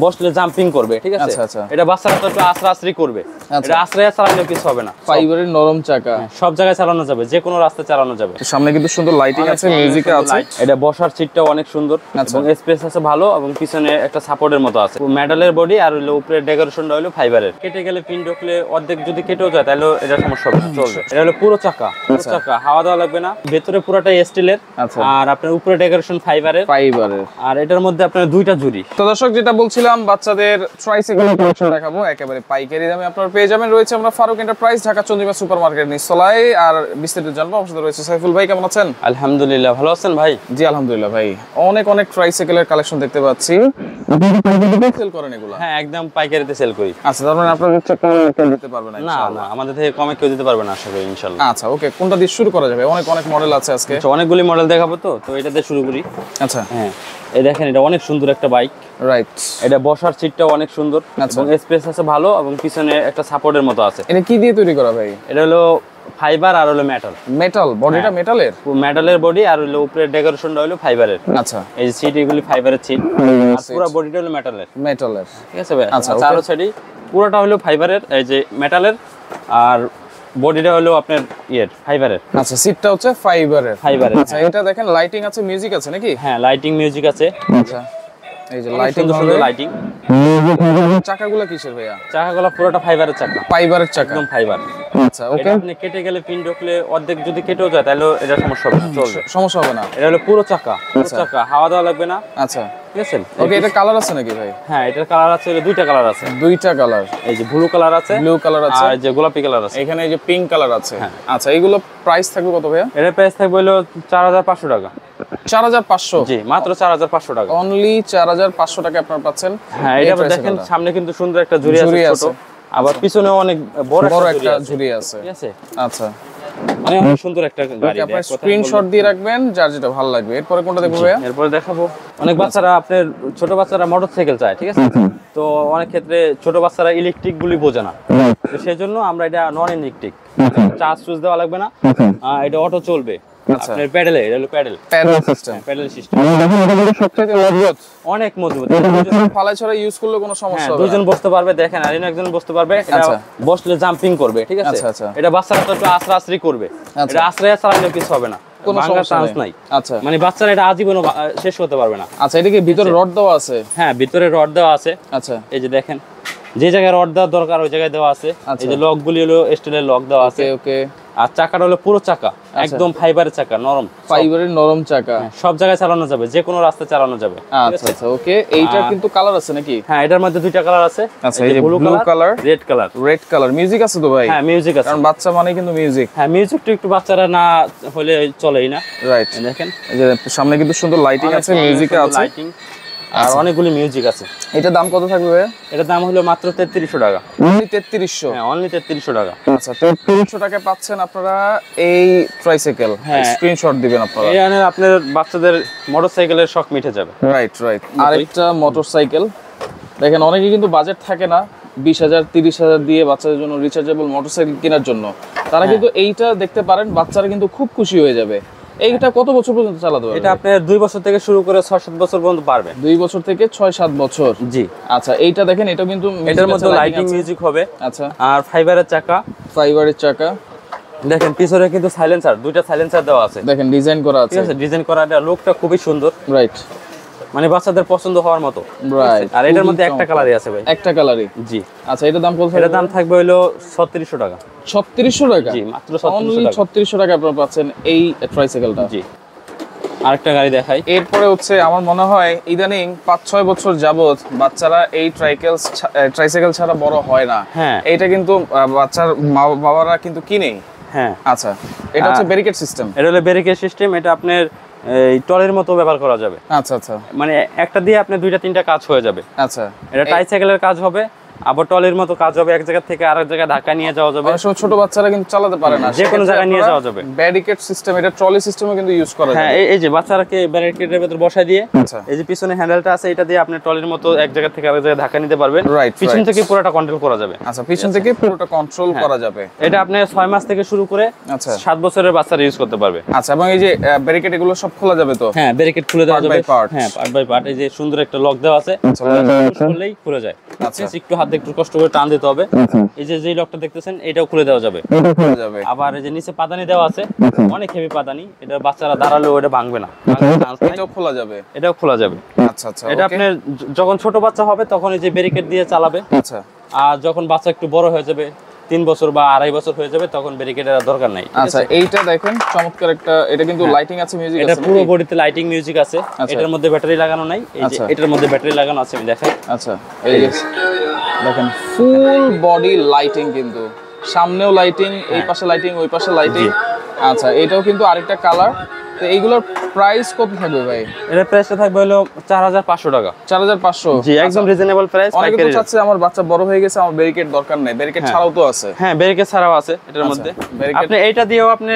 বসলে জাম্পিং করবে, ঠিক আছে। আচ্ছা আচ্ছা, এটা বাচ্চারা তো একটু আস্তে করবে, এটা আস্তে চালালে কিছু হবে না। ফাইবারের নরম চাকা, সব জায়গায় চালানো যাবে, যে কোনো রাস্তায় চালানো যাবে। সামনে কিন্তু সুন্দর লাইটিং আছে, মিউজিক আছে। এটা বসার সিটটাও অনেক সুন্দর এবং স্পেস আছে ভালো, এবং পিছনে একটা সাপোর্টের মতো আছে। মেটালের বডি আর হলো উপরে ডেকোরেশনটা হলো ফাইবারের। কেটে গেলে পিন ঢুকলে অর্ধেক যদি কেটেও যায় তাহলে এটা সমস্যা হবে না, চলবে। এটা হলো পুরো চাকা, হাওয়া দেওয়া লাগবে না। ভেতরে পুরোটাই স্টিলের, আর আপনার উপরে ডেকোরেশন ফাইবারের। আর এটার মধ্যে আপনার দুইটা জুড়ি। তো দর্শক, যেটা বলছিলাম, বাচ্চাদের ট্রাইসাইকেলের কালেকশন দেখাবো একেবারে পাইকারি দামে আপনারা পেয়ে যাবেন। রয়েছে আমরা Faruk enterprise, Dhaka Chandrima super market নিচতলায়। আর বিস্তারিত জানবো, আমার সাথে রয়েছে সাইফুল ভাই। কেমন আছেন? আলহামদুলিল্লাহ, ভালো আছেন ভাই? জি আলহামদুলিল্লাহ ভাই। অনেক ট্রাইসাইকেলের কালেকশন দেখতে পাচ্ছি। আপনি কি পাইকারিতে সেল করেন এগুলো? হ্যাঁ, একদম পাইকারিতে সেল করি। আচ্ছা, তার মানে আপনারা হচ্ছে কমে কেউ দিতে পারবে না? না না, আমাদের থেকে কমে কেউ দিতে পারবে না, আশা করি ইনশাআল্লাহ। আচ্ছা ওকে, কোনটা দিয়ে শুরু করা যাবে? অনেক মডেল আছে আজকে। আচ্ছা, অনেকগুলি মডেল দেখাবো, তো এটা দিয়ে শুরু করি। আচ্ছা হ্যাঁ, এই দেখেন, এটা অনেক সুন্দর একটা বাইক। রাইট, এটা বসার সিটটাও অনেক সুন্দর এবং স্পেস আছে ভালো, এবং পিছনে একটা সাপোর্টের মতো আছে। এটা কি দিয়ে তৈরি করা ভাই? এটা হলো ফাইবার আর হলো মেটাল। বডিটা মেটালের বডি, আর হলো উপরে ডেকোরেশনটা হলো ফাইবারের। আচ্ছা, এই যে সিট, এগুলি ফাইবারের সিট, আর পুরো বডিটা হলো মেটালের। ঠিক আছে ভাই? আচ্ছা, চারো সাইডই পুরোটা হলো ফাইবারের, এই যে মেটালের, আর বডিটা হলো আপনার ফাইবারের। আচ্ছা, সিটটা হচ্ছে ফাইবারের। আচ্ছা, এটা দেখেন লাইটিং আছে, মিউজিক আছে নাকি? হ্যাঁ, লাইটিং মিউজিক আছে। আচ্ছা, এই যে লাইটিং, লাইটিং। চাকাগুলো কিসের ভাইয়া? চাকাগুলো পুরোটা ফাইবারের চাকা। একদম ফাইবার। আচ্ছা ওকে, আপনি কেটে গেলে পিন ঢুকলে অর্ধেক যদি কেটেও যায় তাহলে এটা সমস্যা হবে না, চলবে। সমস্যা হবে না। এটা হলো পুরো চাকা, হাওয়া দেওয়া লাগবে না। আচ্ছা, ঠিক আছে। ওকে, এটা কালার আছে নাকি ভাই? হ্যাঁ, এটার কালার আছে, দুইটা কালার আছে। এই যে ব্লু কালার আছে, আর যে গোলাপি কালার আছে। এখানে এই যে পিঙ্ক কালার আছে। আচ্ছা, এইগুলো প্রাইস থাকবে কত ভাইয়া? এর প্রাইস থাকবে হলো 4500 টাকা। 4500? জি, মাত্র 4500 টাকা। অনলি 4500 টাকা আপনারা পাচ্ছেন। হ্যাঁ, এটা দেখেন, সামনে কিন্তু সুন্দর একটা ঝুড়ি আছে, ছোট, আবার পিছনে অনেক বড় একটা ঝুড়ি আছে। ঠিক আছে। আচ্ছা, অনেক সুন্দর একটা গাড়ি। আপনারা স্ক্রিনশট দিয়ে রাখবেন যার যেটা ভালো লাগবে। এরপর কোনটা দেখবো ভাইয়া? এরপর দেখাবো, অনেক বাচ্চারা, আপনার ছোট বাচ্চারা মোটরসাইকেল চায়, ঠিক আছে। তো অনেক ক্ষেত্রে ছোট বাচ্চারা ইলেকট্রিক গুলি বোঝে না, তো সেজন্য আমরা এটা নন ইলেকট্রিক, চার্জ সুইচ দেওয়া লাগবে না, এটা অটো চলবে। আপনার প্যাডেল, এটা হলো প্যাডেল সিস্টেম। সবচেয়ে মজবুত, অনেক মজবুত। ফালাই ছড়া ইউজ করলে কোনো সমস্যা হবে না। দুজন বসতে পারবে, দেখেন, আর একজন বসতে পারবে। এটা বসলে জাম্পিং করবে, ঠিক আছে। এটা বাচ্চারা তো একটু আস্তে করবে, এটা আস্তে চালালে কিছু হবে না, কোনো চান্স নাই। আচ্ছা, মানে বাচ্চারা এটা আজীবন শেষ করতে পারবে না। আচ্ছা, এটা কি ভিতরে রড দেওয়া আছে? হ্যাঁ, ভিতরে রড দেওয়া আছে। আচ্ছা, এই যে দেখেন, যে জায়গায় রড দেওয়ার দরকার ওই জায়গায় দেওয়া আছে। এই যে লক গুলি হলো স্টিলের লক দেওয়া আছে। ওকে, আর চাকাটা হলো পুরো চাকা, একদম ফাইবারের চাকা, নরম চাকা, সব জায়গায় চালানো যাবে, যে কোনো রাস্তায় চালানো যাবে। আচ্ছা আচ্ছা, ওকে। এইটা কিন্তু কালার আছে নাকি? হ্যাঁ, এটার মধ্যে দুইটা কালার আছে। আচ্ছা, এই যে blue colour, red colour. Music আছে তো ভাই? হ্যাঁ, মিউজিক আছে, কারণ বাচ্চা মানে কিন্তু মিউজিক। হ্যাঁ, মিউজিকটা একটু বাচ্চারা না হলে চলেই না। রাইট, দেখেন, এই যে সামনে কিন্তু সুন্দর লাইটিং আছে, মিউজিক আছে, লাইটিং, আর অনেকগুলি মিউজিক আছে। এটার দাম কত থাকবে ভাই? এটার দাম হলো মাত্র 3300 টাকা। অনলি 3300? হ্যাঁ, অনলি 3300 টাকা। আচ্ছা, 3300 টাকায় পাচ্ছেন আপনারা এই ট্রাইসাইকেল। স্ক্রিনশট দিবেন আপনারা, এখানে আপনার বাচ্চাদের মোটরসাইকেলের শখ মিটে যাবে। রাইট। আরেকটা মোটরসাইকেল দেখেন, অনেকে কিন্তু বাজেট থাকে না 20,000 30,000 দিয়ে বাচ্চাদের জন্য রিচার্জেবল মোটরসাইকেল কেনার জন্য, তারা কিন্তু এইটা দেখতে পারেন, বাচ্চারা কিন্তু খুব খুশি হয়ে যাবে। এইটা কত বছর পর্যন্ত চালাতে পারবে? এটা আপনার 2 বছর থেকে শুরু করে 6-7 বছর পর্যন্ত পারবে। 2 বছর থেকে 6-7 বছর? জি। আচ্ছা, এইটা দেখেন, এটা কিন্তু এটার মধ্যে লাইটিং মিউজিক হবে। আচ্ছা, আর ফাইবারের চাকা। দেখেন, পিছনে কিন্তু সাইলেন্সার, দুইটা সাইলেন্সার দেওয়া আছে। দেখেন, ডিজাইন করা আছে। ঠিক আছে, ডিজাইন করা, এটা লুকটা খুবই সুন্দর। রাইট, মানে বাচ্চাদের পছন্দ হওয়ার মতো। রাইট। আর এটার মধ্যে একটা কালারই আছে ভাই। একটা কালারই? জি। আচ্ছা, এটার দাম কত? এটার দাম থাকবে হলো 3600 টাকা। 3600 টাকা? জি, মাত্র 3600 টাকা আপনারা পাচ্ছেন এই ট্রাইসাইকেলটা। জি। আরেকটা গাড়ি দেখাই। এরপরে হচ্ছে, আমার মনে হয় ইদানিং 5-6 বছর যাবত বাচ্চারা এই ট্রাইসাইকেল ছাড়া বড় হয় না। হ্যাঁ, এইটা কিন্তু বাচ্চার বাবারা কিন্তু কিনেই। হ্যাঁ। আচ্ছা, এটা হচ্ছে ব্যারিকেড সিস্টেম। এটা হলো ব্যারিকেড সিস্টেম। এটা আপনার এই টলের মতো ব্যবহার করা যাবে। আচ্ছা আচ্ছা, মানে একটা দিয়ে আপনি 2-3টা কাজ হয়ে যাবে। আচ্ছা, এটা ট্রাইসাইকেলের কাজ হবে, আবার ট্রলির মতো কাজ হবে, এক জায়গা থেকে আরেক জায়গায় ঢাকা নিয়ে যাওয়া যাবে। অনেক সময় ছোট বাচ্চারা কিন্তু চালাতে পারে না, যে কোনো জায়গায় নিয়ে যাওয়া যাবে। ব্যারিকেড সিস্টেম, এটা ট্রলি সিস্টেমও কিন্তু ইউজ করা যায়। হ্যাঁ, এই যে বাচ্চারাকে ব্যারিকেডের ভেতর বসায় দিয়ে, আচ্ছা এই যে পিছনে হ্যান্ডেলটা আছে, এটা দিয়ে আপনি ট্রলির মতো এক জায়গা থেকে আরেক জায়গায় ঢাকা নিতে পারবেন। রাইট, পিছন থেকে পুরোটা কন্ট্রোল করা যাবে। আচ্ছা পিছন থেকে পুরোটা কন্ট্রোল করা যাবে। এটা আপনি 6 মাস থেকে শুরু করে আচ্ছা 7 বছরের বাচ্চারা ইউজ করতে পারবে। আচ্ছা, এবং এই যে ব্যারিকেড এগুলো সব খোলা যাবে তো? হ্যাঁ, ব্যারিকেড খুলে দেওয়া Part যাবে। by part। হ্যাঁ, পার্ট বাই পার্ট। এই যে সুন্দর একটা লক দেওয়া আছে, আচ্ছা খুললেই খুলে যায়। আচ্ছা একটু হাত দিয়ে একটু কষ্ট করে টান দিতে হবে। এই যে লকটা দেখতেছেন, এটাও খুলে দেওয়া যাবে। এটা খোলা যাবে। আবার এই যে নিচে পাদানি দেওয়া আছে, অনেক হেভি পাদানি, এটা বাচ্চারা দাঁড়ালেও এটা ভাঙবে না, এটাও খোলা যাবে। এটাও খোলা যাবে। আচ্ছা আচ্ছা, এটা আপনার যখন ছোট বাচ্চা হবে তখন এই যে ব্যারিকেড দিয়ে চালাবে। আচ্ছা আর যখন বাচ্চা একটু বড় হয়ে যাবে, 3 বছর বা 2.5 বছর হয়ে যাবে, তখন ব্যারিকেডের দরকার নাই। আচ্ছা, এইটা দেখেন চমৎকার একটা, এটা কিন্তু লাইটিং আছে, মিউজিক আছে। এটা পুরো বডিতে লাইটিং মিউজিক আছে। আচ্ছা। এটার মধ্যে ব্যাটারি লাগানো নাই, এই যে আচ্ছা। এটার মধ্যে ব্যাটারি লাগানো আছে, আমি দেখাই। আচ্ছা এই যে দেখেন ফুল বডি লাইটিং, কিন্তু সামনেও লাইটিং, এই পাশে লাইটিং, ওই পাশে লাইটিং। আচ্ছা, এটাও কিন্তু আরেকটা কালার। তো এইগুলোর প্রাইস কত থাকবে ভাই? এটার প্রাইসটা থাকবে হলো 4500 টাকা। 4500? জি, একদম রিজনেবল প্রাইস। অনেকে তো চাচ্ছে আমার বাচ্চা বড় হয়ে গেছে, আমার ব্যারিকেড দরকার নেই, ব্যারিকেড ছাড়াও তো আছে। হ্যাঁ, ব্যারিকেড ছাড়াও আছে এটার মধ্যে। ব্যারিকেড- আপনি এইটা দিয়েও আপনি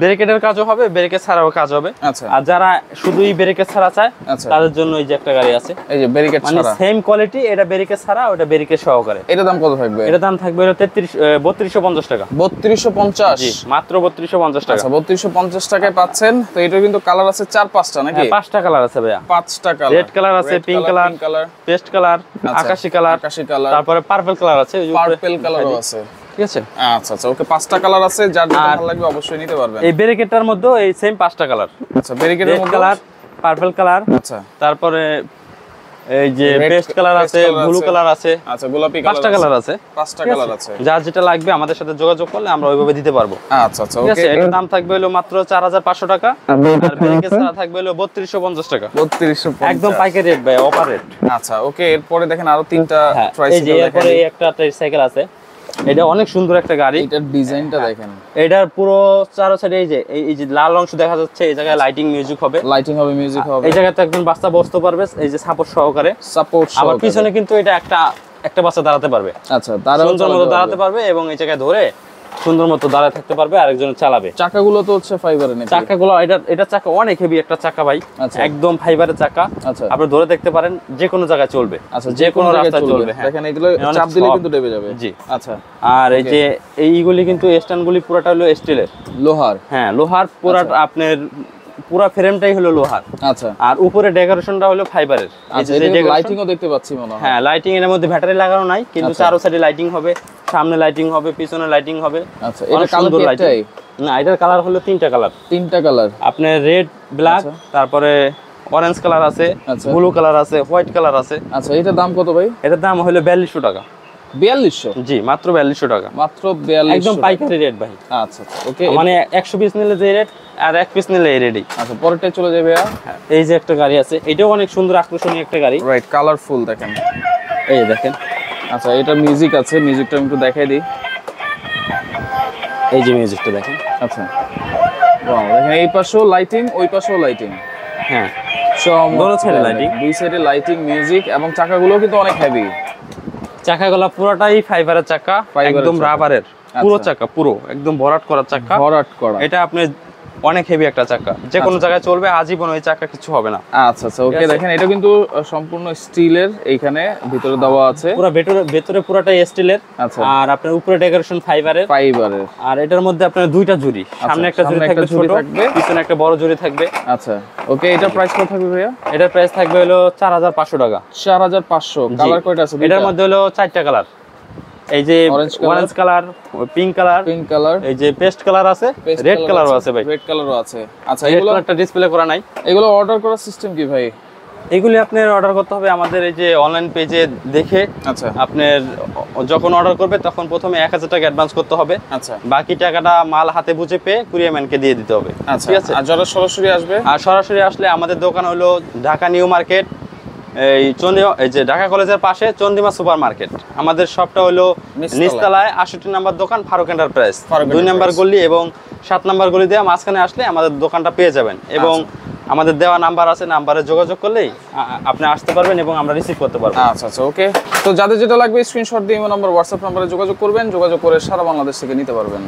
ব্যারিকেডের কাজও হবে, ব্যারিকেড ছাড়াও কাজ হবে। আচ্ছা আর যারা শুধুই ব্যারিকেড ছাড়া চায় আচ্ছা, তাদের জন্য এই যে একটা গাড়ি আছে, এই যে ব্যারিকেড মানে ছাড়া, সেম কোয়ালিটি, এটা ব্যারিকেড ছাড়া, ওটা ব্যারিকেড সহকারে। এটার দাম কত থাকবে? এটার দাম থাকবে হলো 3250 টাকা। 3250? জি, মাত্র 3250 টাকা। আচ্ছা 3250 টাকায় পাচ্ছেন। তো এটার কিন্তু কালার আছে 4-5টা নাকি? হ্যাঁ, 5টা কালার আছে ভাইয়া। 5টা কালার, রেড কালার আছে, পিঙ্ক কালার, পেস্ট কালার, আকাশী কালার, আকাশী কালার, তারপরে পার্পল কালার আছে, ওই যে উপরে পার্পল কালারও আছে। ঠিক আছে। আচ্ছা আচ্ছা, ওকে 5টা কালার আছে, যার যেটা আর ভালো লাগবে অবশ্যই নিতে পারবেন। এই ব্যারিকেডটার মধ্যে এই সেম 5টা কালার, আচ্ছা ব্যারিকেডের রেড মধ্যে কালার, পার্পল কালার, আচ্ছা তারপরে এই যে Red পেস্ট কালার পেস্ট আছে, কালার ব্লু আছে। কালার আছে, আচ্ছা গোলাপি কালার, 5টা কালার আছে। 5টা ঠিক কালার আছে? আছে। যার যেটা লাগবে আমাদের সাথে যোগাযোগ করলে আমরা ওইভাবে দিতে পারবো। আচ্ছা আচ্ছা, ঠিক ওকে। আছে। এটার দাম থাকবে হলো মাত্র 4500 টাকা। আর ব্যারিকেড ছাড়া থাকবে হলো 3250 টাকা। 3250 একদম পাইকারি রেট ভাই, অফার রেট। আচ্ছা ওকে, এরপরে দেখেন আরো 3টা হ্যাঁ, এই যে ট্রাইসাইকেল এরপরে এই একটা ট্রাইসাইকেল আছে, এটা অনেক সুন্দর একটা গাড়ি। এটার ডিজাইনটা দেখেন, এটার পুরো চারো সাইডে এই যে লাল অংশ দেখা যাচ্ছে, এই জায়গায় লাইটিং মিউজিক হবে, লাইটিং হবে, মিউজিক হবে, এই জায়গাতে একদম বাচ্চা বসতে পারবে, এই যে সাপোর্ট সহকারে। সাপোর্ট আবার পিছনে কিন্তু এটা একটা বাচ্চা দাঁড়াতে পারবে, আচ্ছা তারাও সুন্দর মতো দাঁড়াতে পারবে, এবং এই জায়গায় ধরে সুন্দর মতো দাঁড়ায় থাকতে পারবে, আরেকজন চালাবে। চাকাগুলো তো হচ্ছে ফাইবারের নাকি? চাকাগুলো এটা চাকা অনেক হেভি একটা চাকা ভাই, আচ্ছা। একদম ফাইবারের চাকা। আচ্ছা আপনি ধরে দেখতে পারেন, যে কোনো জায়গায় চলবে, আচ্ছা, যে কোনো রাস্তায় চলবে। হ্যাঁ, দেখেন এগুলো অনেক চাপ দিলে soft। কিন্তু ডেবে যাবে। জি। আচ্ছা, আর এই যে এইগুলি কিন্তু স্ট্যান্ডগুলি পুরোটা হলো স্টিলের। লোহার? হ্যাঁ, লোহার পুরা, আপনার পুরা ফ্রেমটাই হলো লোহার। আচ্ছা আর উপরে ডেকোরেশনটা হলো ফাইবারের। আচ্ছা, লাইটিংও দেখতে পাচ্ছি মনে হয়। হ্যাঁ, লাইটিং এর মধ্যে ব্যাটারি লাগানো নাই, কিন্তু আচ্ছা। চারো সাইডে লাইটিং হবে, সামনে লাইটিং হবে, পিছনে লাইটিং হবে। আচ্ছা, এটা অনেক কালার সুন্দর কি লাইটিং। একটাই? না, এটার কালার হলো 3টা কালার। 3টা কালার? আপনার রেড, ব্ল্যাক, আচ্ছা। তারপরে অরেঞ্জ কালার আছে, আচ্ছা। ব্লু কালার আছে, হোয়াইট কালার আছে। আচ্ছা, এটার দাম কত ভাই? এটার দাম হলো 4200 টাকা। 4200? জি, মাত্র 4200 টাকা। মাত্র 4200? একদম পাইকারি রেট ভাই। আচ্ছা ওকে, মানে 100 পিস নিলে যে রেট, আর 1 পিস নিলে এই রেটই। আচ্ছা পরেরটাই চলে যাবে। এই যে একটা গাড়ি আছে, এটাও অনেক সুন্দর আকর্ষণীয় একটা গাড়ি। রাইট, কালারফুল দেখেন। এই দেখেন, আচ্ছা এটা মিউজিক আছে, মিউজিকটা আমি একটু দেখাই দিই। এই যে মিউজিকটা দেখেন। আচ্ছা ওয়াও, দেখেন এই পাশেও লাইটিং, ওই পাশেও লাইটিং। হ্যাঁ, চমৎকার। বড় সাইডে lighting। দুই সাইডে লাইটিং, মিউজিক, এবং চাকাগুলো কিন্তু অনেক হেভি। চাকাগুলো পুরোটাই ফাইবারের চাকা, ফাইবারের একদম চাকা। রাবারের পুরো আচ্ছা। চাকা, পুরো একদম ভরাট করা চাকা। ভরাট করা। এটা আপনি অনেক হেভি একটা চাকা, যে কোনো জায়গায় চলবে, আজীবন ওই চাকা কিছু হবে না। আচ্ছা আচ্ছা ওকে, ঠিক আছে। দেখেন এটা কিন্তু সম্পূর্ণ স্টিলের, এইখানে ভিতরে দেওয়া আছে। পুরো ভেতরে পুরোটাই স্টিলের। আচ্ছা। আর আপনার উপরে ডেকোরেশন ফাইবারের। ফাইবারের। আর এটার মধ্যে আপনার 2টা জুড়ি, সামনে একটা জুড়ি থাকবে ছোট, পিছনে একটা বড় জুড়ি থাকবে। আচ্ছা ওকে, এটা প্রাইস কত থাকবে ভাইয়া? এটার প্রাইস থাকবে হলো 4500 টাকা। 4500? জি। কালার কয়টা আছে? এটার মধ্যে হলো 4টা কালার, এই যে orange colour, pink colour, pink colour, এই যে পেস্ট কালার আছে, রেড কালারও আছে ভাই। রেড কালারও আছে। আচ্ছা, রেড এগুলো কালারটা ডিসপ্লে করা নাই। এগুলো অর্ডার করার সিস্টেম কি ভাই? এগুলি আপনার অর্ডার করতে হবে আমাদের এই যে অনলাইন পেজে দেখে। আচ্ছা আপনার যখন অর্ডার করবে তখন প্রথমে 1000 টাকা অ্যাডভান্স করতে হবে, আচ্ছা বাকি টাকাটা মাল হাতে বুঝে পেয়ে কুরিয়ার ম্যানকে দিয়ে দিতে হবে। আচ্ছা, ঠিক আছে। আর যারা সরাসরি আসবে? আর সরাসরি আসলে আমাদের দোকান হলো ঢাকা নিউ মার্কেট, এই যে ঢাকা কলেজের পাশে চন্দিমা সুপার মার্কেট। আমাদের শপটা হলো নিচতলায় 68 নম্বর দোকান, ফারুক এন্টারপ্রাইজ। 2 নম্বর গলি এবং 7 নম্বর গলি দিয়ে মাঝখানে আসলে আমাদের দোকানটা পেয়ে যাবেন। এবং আমাদের দেওয়া নাম্বার আছে, নাম্বারে যোগাযোগ করলেই আপনি আসতে পারবেন এবং আমরা রিসিভ করতে পারবো। আচ্ছা আচ্ছা, ওকে। তো যাদের যেটা লাগবে স্ক্রিনশট দিয়ে ইমো নাম্বার, হোয়াটসঅ্যাপ নাম্বারে যোগাযোগ করবেন, যোগাযোগ করে সারা বাংলাদেশ থেকে নিতে পারবেন।